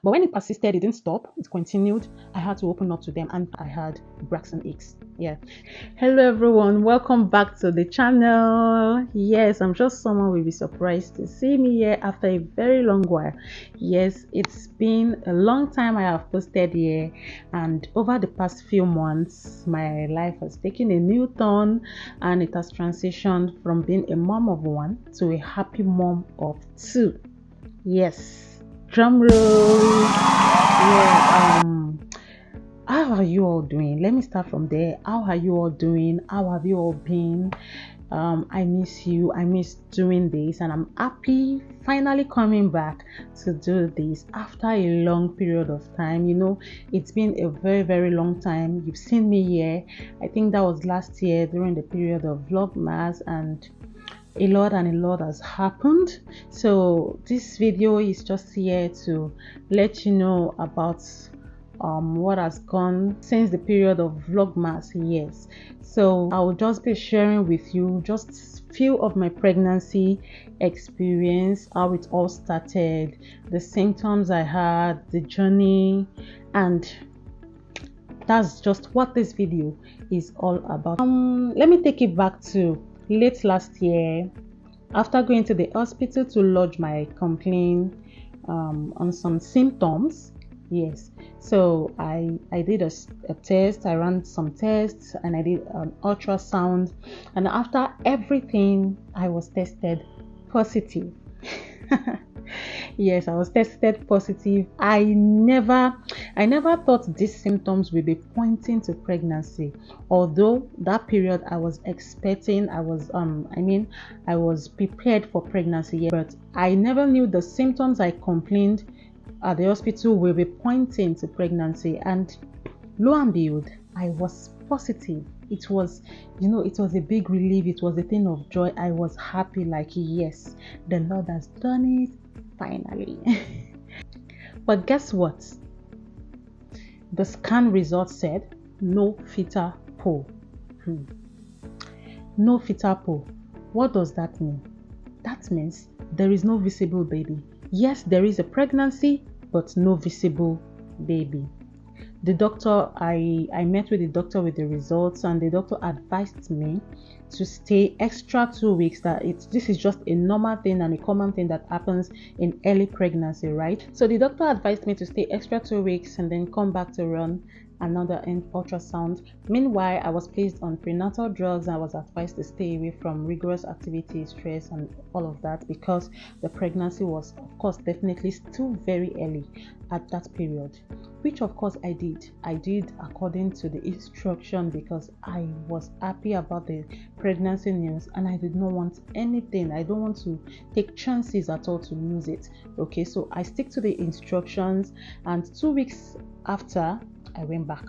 But when it persisted, it didn't stop, it continued. I had to open up to them and I had Braxton Hicks. Yeah. Hello everyone, welcome back to the channel. Yes, I'm sure someone will be surprised to see me here after a very long while. Yes, it's been a long time I have posted here, and over the past few months my life has taken a new turn and it has transitioned from being a mom of one to a happy mom of two. Yes, drum roll. Yeah. How are you all doing? Let me start from there. How are you all doing? How have you all been? I miss you. I miss doing this, and I'm happy finally coming back to do this after a long period of time. You know, it's been a very long time. You've seen me here. I think that was last year during the period of Vlogmas, and a lot has happened. So this video is just here to let you know about what has gone since the period of Vlogmas. Yes, so I will just be sharing with you just few of my pregnancy experience, how it all started, the symptoms I had, the journey, and that's just what this video is all about. Let me take it back to late last year. After going to the hospital to lodge my complaint on some symptoms. Yes, so I did a test. I ran some tests and I did an ultrasound, and after everything I was tested positive. Yes, I was tested positive. I never thought these symptoms would be pointing to pregnancy, although that period I was expecting, I was prepared for pregnancy, but I never knew the symptoms I complained at the hospital will be pointing to pregnancy. And lo and behold, I was positive. It was, it was a big relief. It was a thing of joy. I was happy, like, yes, the Lord has done it finally. But guess what? The scan results said no fetal pole. No fetal pole. What does that mean? That means there is no visible baby. Yes, there is a pregnancy, but no visible baby. The doctor, I met with the doctor with the results, and the doctor advised me to stay extra 2 weeks. This is just a normal thing and a common thing that happens in early pregnancy, right? So the doctor advised me to stay extra 2 weeks and then come back to run another ultrasound. Meanwhile, I was placed on prenatal drugs. I was advised to stay away from rigorous activity, stress, and all of that, because the pregnancy was, of course, definitely still very early at that period, which of course I did according to the instruction, because I was happy about the pregnancy news and I did not want anything. I don't want to take chances at all to lose it. Okay, so I stick to the instructions, and 2 weeks after I went back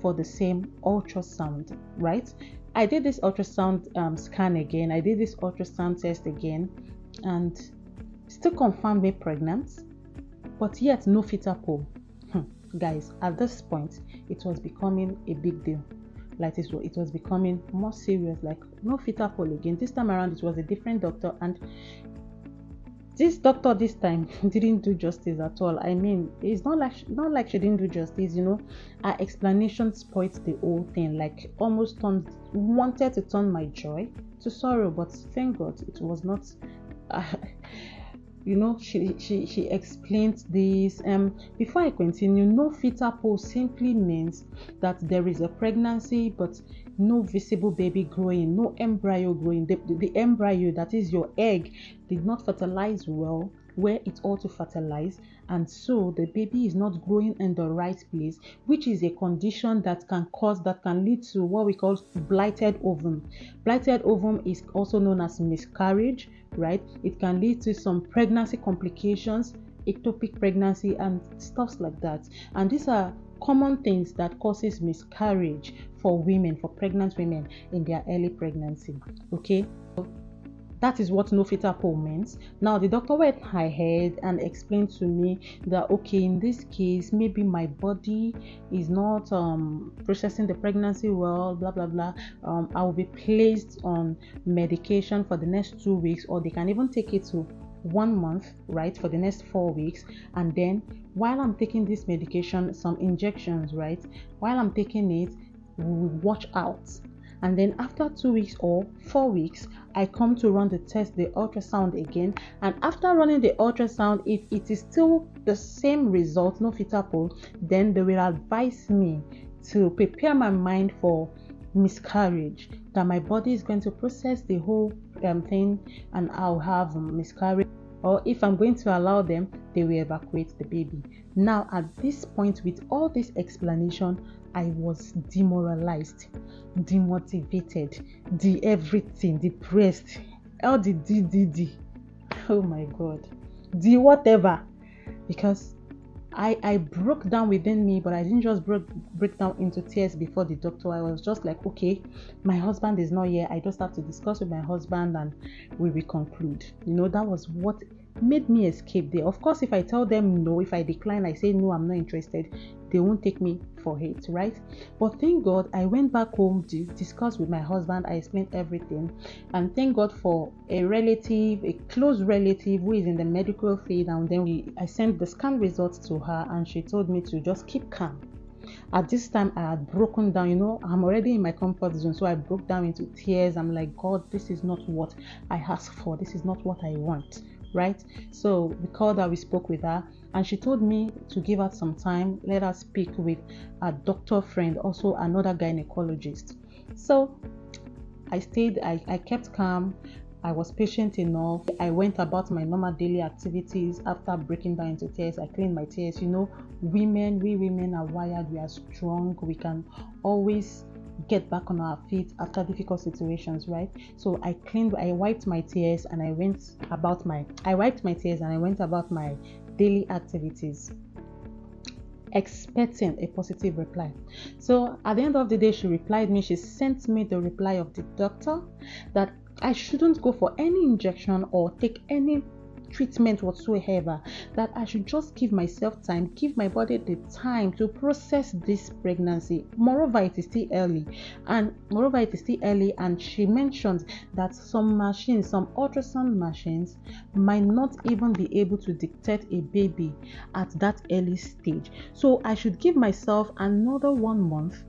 for the same ultrasound, right? I did this ultrasound scan again. I did this ultrasound test again, and still confirmed me pregnant, but yet no fetal pole. Guys, at this point, it was becoming a big deal. Like this, it was becoming more serious. Like, no fetal pole again. This time around, it was a different doctor, and this doctor this time didn't do justice at all. I mean, it's not like she didn't do justice, Her explanation spoiled the whole thing, like almost wanted to turn my joy to sorrow. But thank God it was not. She explained this. Before I continue, no fetal pole simply means that there is a pregnancy but no visible baby growing, no embryo growing. The embryo, that is your egg, did not fertilize well where it ought to fertilize, and so the baby is not growing in the right place, which is a condition that can lead to what we call blighted ovum. Blighted ovum is also known as miscarriage, right? It can lead to some pregnancy complications, ectopic pregnancy, and stuff like that. And these are common things that causes miscarriage for pregnant women in their early pregnancy. Okay, that is what no fetal pole means. Now the doctor went ahead and explained to me that, okay, in this case, maybe my body is not processing the pregnancy well, blah blah blah. I will be placed on medication for the next 2 weeks, or they can even take it to 1 month, right, for the next 4 weeks. And then while I'm taking this medication, some injections, right, while I'm taking it, we will watch out. And then after 2 weeks or 4 weeks, I come to run the test, the ultrasound again. And after running the ultrasound, if it is still the same result, no fetal pole, then they will advise me to prepare my mind for miscarriage, that my body is going to process the whole thing and I'll have miscarriage. Or if I'm going to allow them, they will evacuate the baby. Now, at this point, with all this explanation, I was demoralized, demotivated, everything, depressed, all the D. Oh my God, the whatever, because I broke down within me, but I didn't just break down into tears before the doctor. I was just like, okay, my husband is not here. I just have to discuss with my husband and we will conclude. That was what made me escape there. Of course, if I tell them no, if I decline, I say no, I'm not interested, they won't take me for it, right? But thank God I went back home to discuss with my husband. I explained everything, and thank God for a close relative who is in the medical field. And then I sent the scan results to her, and she told me to just keep calm. At this time, I had broken down. I'm already in my comfort zone, so I broke down into tears. I'm like, God, this is not what I asked for. This is not what I want, right? So we called her, we spoke with her, and she told me to give her some time, let her speak with a doctor friend, also another gynecologist. So I stayed, I kept calm. I was patient enough. I went about my normal daily activities. After breaking down into tears, I cleaned my tears. We women are wired, we are strong, we can always get back on our feet after difficult situations, right? So I wiped my tears and I went about my daily activities, expecting a positive reply. So at the end of the day, she sent me the reply of the doctor that I shouldn't go for any injection or take any treatment whatsoever, that I should just give myself time, give my body the time to process this pregnancy. Moreover, it is still early, and she mentioned that some ultrasound machines might not even be able to detect a baby at that early stage. So I should give myself another 1 month,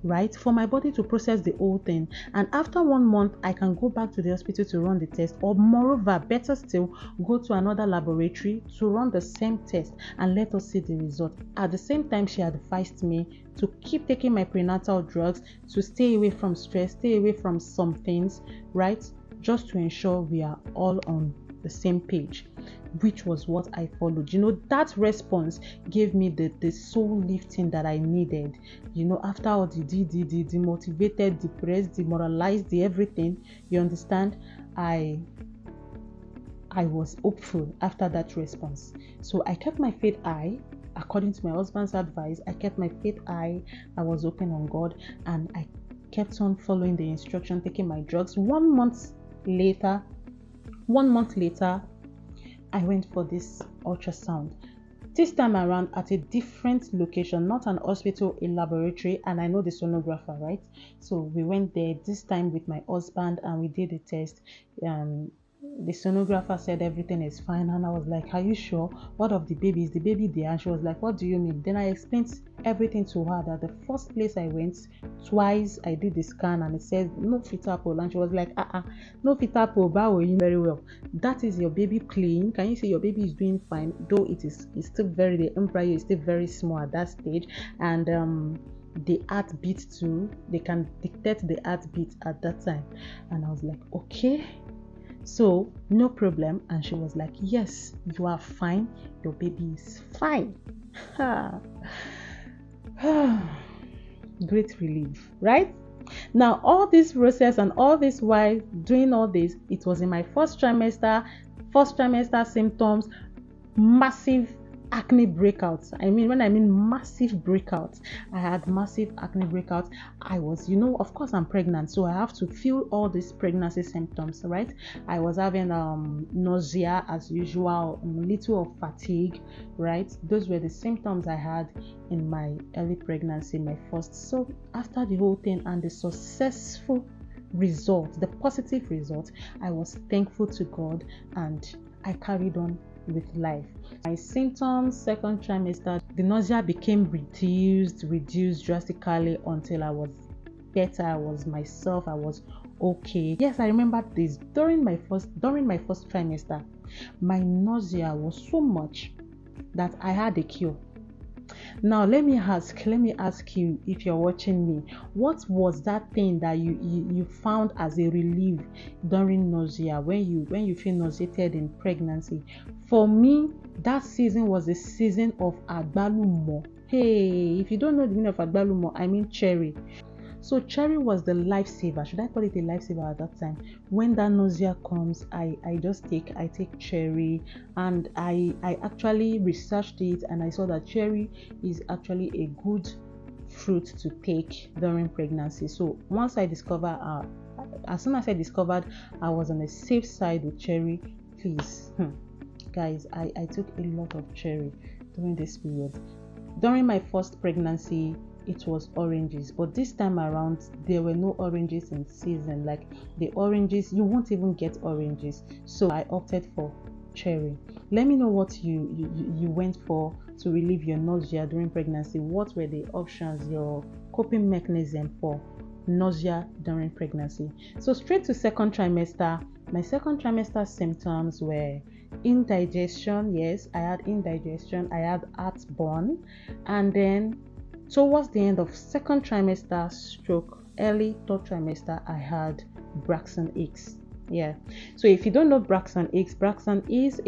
right, for my body to process the whole thing. And after 1 month, I can go back to the hospital to run the test, or moreover, better still, go to another laboratory to run the same test and let us see the result. At the same time, she advised me to keep taking my prenatal drugs, to stay away from stress, stay away from some things, right, just to ensure we are all on the same page, which was what I followed. That response gave me the soul lifting that I needed. After all the demotivated, depressed, demoralized, everything, you understand, I was hopeful after that response. So I kept my faith high. According to my husband's advice, I kept my faith high. I was open on God, and I kept on following the instruction, taking my drugs. 1 month later, I went for this ultrasound. This time around at a different location, not an hospital, a laboratory, and I know the sonographer, right? So we went there this time with my husband and we did the test. The sonographer said everything is fine, and I was like, are you sure? What of the baby? Is the baby there? And she was like, what do you mean? Then I explained everything to her, that the first place I went, twice I did the scan and it said no fetal pole, and she was like, no fetal pole, very well. That is your baby clean. Can you see your baby is doing fine? Though it's still the embryo is still very small at that stage, and the heartbeat too, they can detect the heartbeat at that time. And I was like, okay, so no problem. And she was like, yes, you are fine, your baby is fine. Great relief, right? Now, all this process and all this while doing all this, it was in my first trimester symptoms, massive acne breakouts. When I mean massive breakouts, I had massive acne breakouts. I was, of course I'm pregnant, so I have to feel all these pregnancy symptoms, right? I was having nausea as usual, a little of fatigue, right? Those were the symptoms I had in my early pregnancy, my first. So after the whole thing and the successful result, the positive result, I was thankful to God, and I carried on with life. My symptoms, second trimester, the nausea became reduced drastically until I was better. I was myself. I was okay. Yes, I remember this. During my first trimester, my nausea was so much that I had a cure. Now let me ask you, if you're watching me, what was that thing that you found as a relief during nausea, when you feel nauseated in pregnancy? For me, that season was the season of agbalumo. Hey, if you don't know the meaning of agbalumo, I mean cherry. So cherry was the lifesaver. Should I call it a lifesaver at that time? When that nausea comes, I take cherry, and I actually researched it, and I saw that cherry is actually a good fruit to take during pregnancy. So as soon as I discovered I was on a safe side with cherry, please, guys, I took a lot of cherry during this period. During my first pregnancy, it was oranges, but this time around there were no oranges in season. Like the oranges, you won't even get oranges, so I opted for cherry. Let me know what you went for to relieve your nausea during pregnancy. What were the options, your coping mechanism for nausea during pregnancy? So straight to second trimester. My second trimester symptoms were indigestion. Yes, I had indigestion. I had heartburn, and then towards the end of second trimester stroke early third trimester, I had Braxton Hicks. Yeah. So if you don't know Braxton Hicks, Braxton Hicks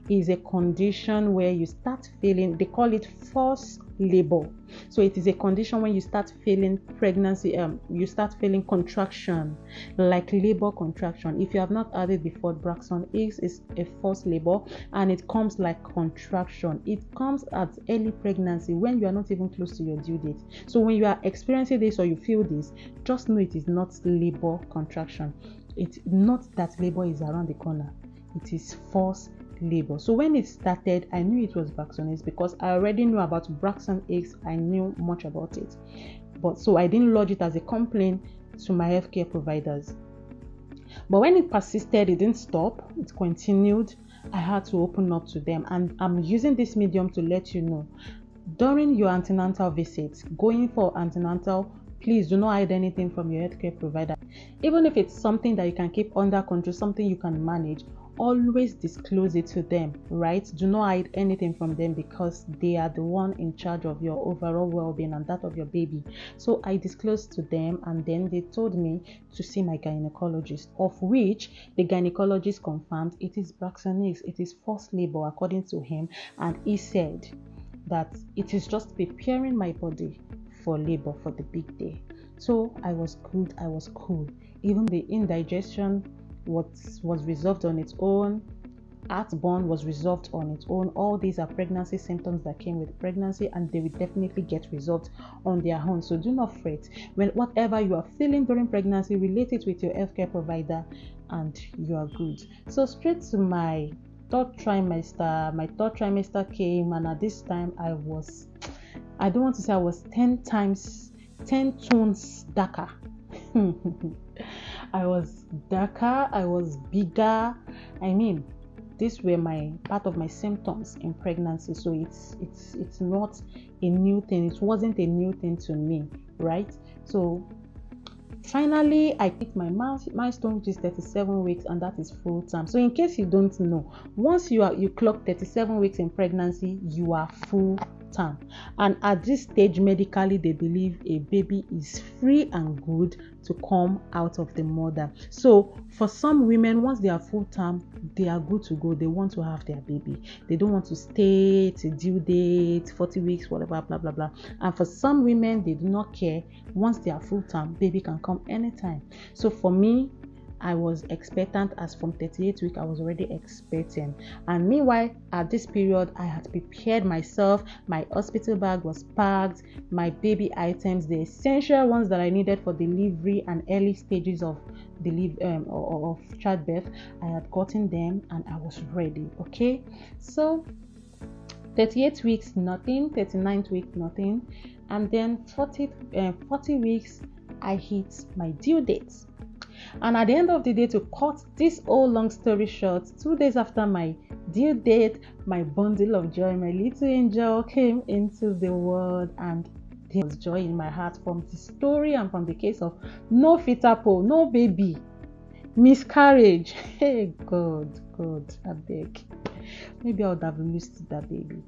is a condition where you start feeling, they call it forced labor. So it is a condition when you start feeling pregnancy, you start feeling contraction, like labor contraction. If you have not heard it before, Braxton Hicks is a forced labor, and it comes like contraction. It comes at early pregnancy when you are not even close to your due date. So when you are experiencing this or you feel this, just know it is not labor contraction. It's not that labor is around the corner. It is forced labor. So when it started, I knew it was Braxton Hicks because I already knew about Braxton Hicks. I knew much about it, but so I didn't lodge it as a complaint to my healthcare providers. But when it persisted, it didn't stop, it continued. I had to open up to them, and I'm using this medium to let you know, during your antenatal visits, going for antenatal, please do not hide anything from your healthcare provider. Even if it's something that you can keep under control, something you can manage, always disclose it to them, right? Do not hide anything from them, because they are the one in charge of your overall well-being and that of your baby. So I disclosed to them, and then they told me to see my gynecologist, of which the gynecologist confirmed it is Braxton Hicks. It is forced labor according to him, and he said that it is just preparing my body for labor, for the big day. So I was good, I was cool. Even the indigestion was resolved on its own. Heartburn was resolved on its own. All these are pregnancy symptoms that came with pregnancy, and they will definitely get resolved on their own. So do not fret. When whatever you are feeling during pregnancy, relate it with your healthcare provider, and you are good. So straight to my third trimester. My third trimester came, and at this time I don't want to say I was 10 tones darker. I was darker, I was bigger. I mean, these were part of my symptoms in pregnancy. So it's not a new thing. It wasn't a new thing to me, right? So finally, I picked my milestone, which is 37 weeks, and that is full term. So in case you don't know, once you clock 37 weeks in pregnancy, you are full term. And at this stage, medically, they believe a baby is free and good to come out of the mother. So for some women, once they are full term, they are good to go. They want to have their baby. They don't want to stay to due date, 40 weeks, whatever, blah blah blah. And for some women, they do not care. Once they are full term, baby can come anytime. So for me, I was expectant. As from 38 weeks, I was already expecting. And meanwhile, at this period, I had prepared myself. My hospital bag was packed. My baby items, the essential ones that I needed for delivery and early stages of of childbirth, I had gotten them, and I was ready. Okay, so 38 weeks, nothing. 39th week, nothing. And then 40 weeks, I hit my due date. And at the end of the day, to cut this whole long story short, 2 days after my due date, my bundle of joy, my little angel, came into the world, and there was joy in my heart from the story and from the case of no fetal pole, no baby, miscarriage. Hey, God, I beg. Maybe I would have lost that baby.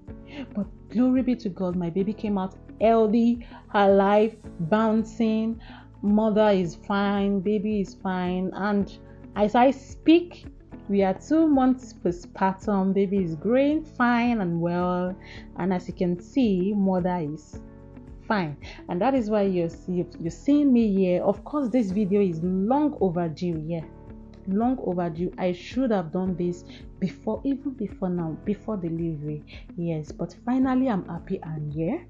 But glory be to God, my baby came out healthy, alive, bouncing. Mother is fine, baby is fine. And as I speak, we are 2 months postpartum. Baby is growing fine and well. And as you can see, mother is fine. And that is why you're seeing me here. Of course, this video is long overdue. Yeah, long overdue. I should have done this before, even before now, before delivery. Yes, but finally I'm happy I'm here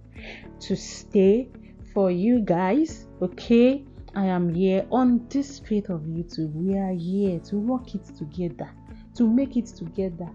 to stay for you guys. Okay, I am here on this faith of YouTube. We are here to work it together, to make it together.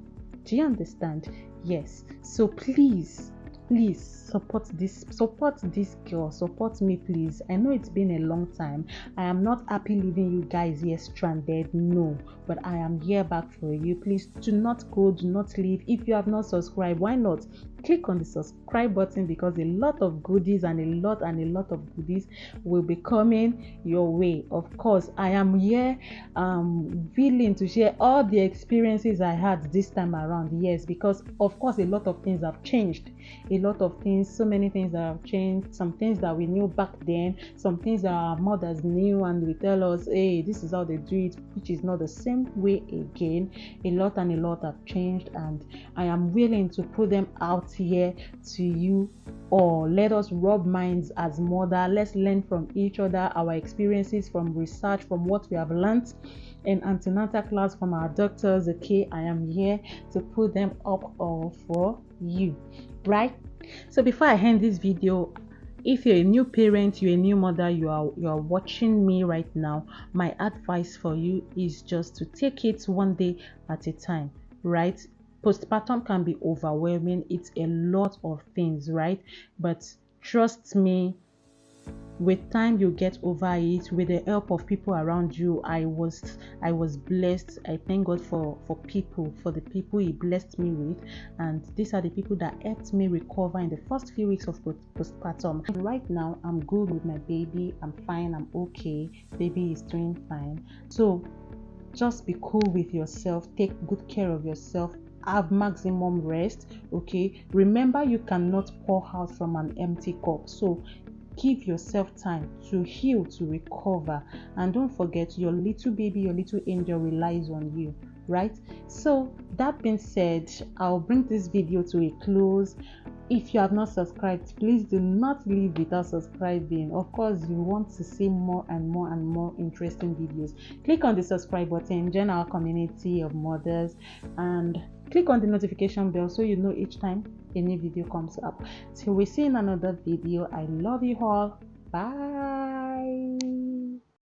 Do you understand? Yes. So please support this girl, support me, please. I know it's been a long time. I am not happy leaving you guys here stranded, no, but I am here back for you. Please do not go, do not leave. If you have not subscribed, why not click on the subscribe button, because a lot of goodies and a lot of goodies will be coming your way. Of course, I am here willing to share all the experiences I had this time around. Yes, because of course a lot of things have changed, a lot of things, so many things that have changed. Some things that we knew back then, some things that our mothers knew and will tell us, hey, this is how they do it, which is not the same way again. A lot have changed, and I am willing to put them out here to you all. Let us rub minds as mother. Let's learn from each other, our experiences, from research, from what we have learned in antenatal class from our doctors. Okay, I am here to put them up all for you, right? So before I end this video, if you're a new parent, you're a new mother, you are watching me right now, my advice for you is just to take it one day at a time, right? Postpartum can be overwhelming. It's a lot of things, right? But trust me, with time you get over it. With the help of people around you, I was blessed. I thank God for the people He blessed me with, and these are the people that helped me recover in the first few weeks of postpartum. Right now I'm good with my baby. I'm fine, I'm okay. Baby is doing fine. So just be cool with yourself, take good care of yourself, have maximum rest. Okay, remember, you cannot pour out from an empty cup. So give yourself time to heal, to recover, and don't forget, your little baby, your little angel relies on you, right? So that being said, I'll bring this video to a close. If you have not subscribed, please do not leave without subscribing. Of course, you want to see more and more interesting videos. Click on the subscribe button, join our community of mothers, and click on the notification bell so you know each time a new video comes up. Till we see in another video, I love you all. Bye.